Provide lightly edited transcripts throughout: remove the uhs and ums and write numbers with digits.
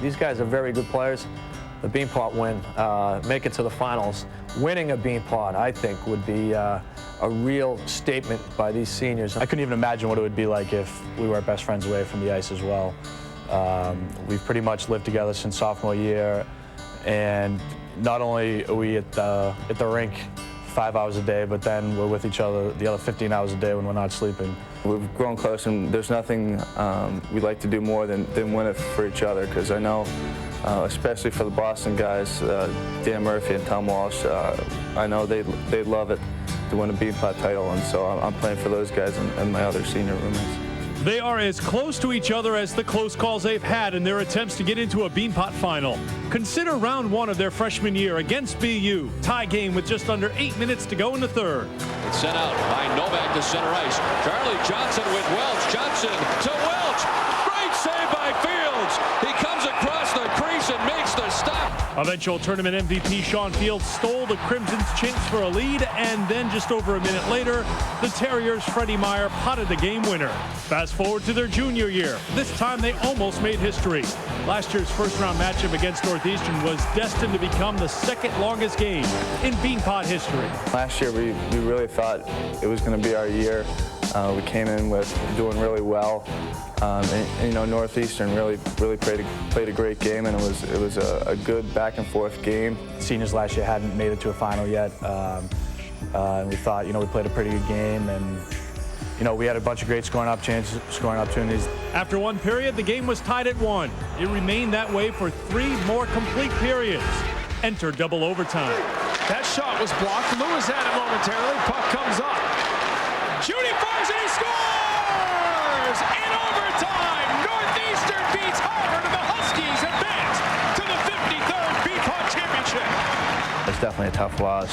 These guys are very good players. The Beanpot win, make it to the finals. Winning a Beanpot, I think, would be a real statement by these seniors. I couldn't even imagine what it would be like if we were best friends away from the ice as well. We've pretty much lived together since sophomore year, and not only are we at the rink 5 hours a day, but then we're with each other the other 15 hours a day when we're not sleeping. We've grown close, and there's nothing we'd like to do more than win it for each other, because I know, especially for the Boston guys, Dan Murphy and Tom Walsh, I know they'd love it to win a Beanpot title, and so I'm playing for those guys and my other senior roommates. They are as close to each other as the close calls they've had in their attempts to get into a Beanpot final. Consider round one of their freshman year against BU. Tie game with just under 8 minutes to go in the third. It's sent out by Novak to center ice. Charlie Johnson with Welch. Johnson to Welch. Great save by Fields. He comes across the crease and makes the stop. Eventual tournament MVP Sean Fields stole the Crimson's chance for a lead, and then just over a minute later, the Terriers' Freddie Meyer potted the game winner. Fast forward to their junior year. This time they almost made history. Last year's first-round matchup against Northeastern was destined to become the second longest game in Beanpot history. Last year we really thought it was going to be our year. We came in with doing really well. And, you know, Northeastern really played a great game, and it was a good back and forth game. Seniors last year hadn't made it to a final yet, and we thought, we played a pretty good game, and we had a bunch of great scoring opportunities. After one period, the game was tied at 1. It remained that way for 3 more complete periods. Enter double overtime. That shot was blocked. Lewis had it momentarily. Puck comes up. Shooting fires, and he scores! In overtime, Northeastern beats Harvard, and the Huskies advance to the 53rd Beanpot Championship. It's definitely a tough loss.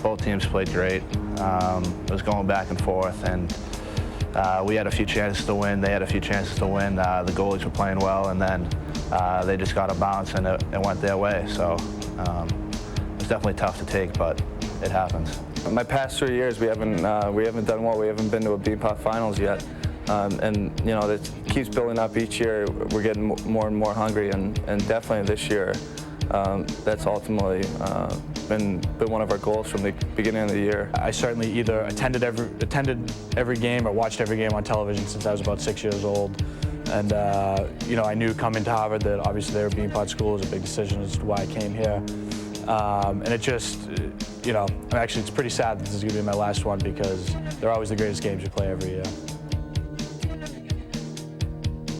Both teams played great. It was going back and forth, and we had a few chances to win. They had a few chances to win. The goalies were playing well, and then they just got a bounce, and it went their way. So it's definitely tough to take, but it happens. My past 3 years, we haven't done well. We haven't been to a Beanpot Finals yet, and it keeps building up each year. We're getting more and more hungry, and definitely this year, that's ultimately been one of our goals from the beginning of the year. I certainly either attended every game or watched every game on television since I was about 6 years old. And I knew coming to Harvard that obviously they were Beanpot school. It was a big decision as to why I came here. And it just, actually it's pretty sad that this is going to be my last one, because they're always the greatest games you play every year.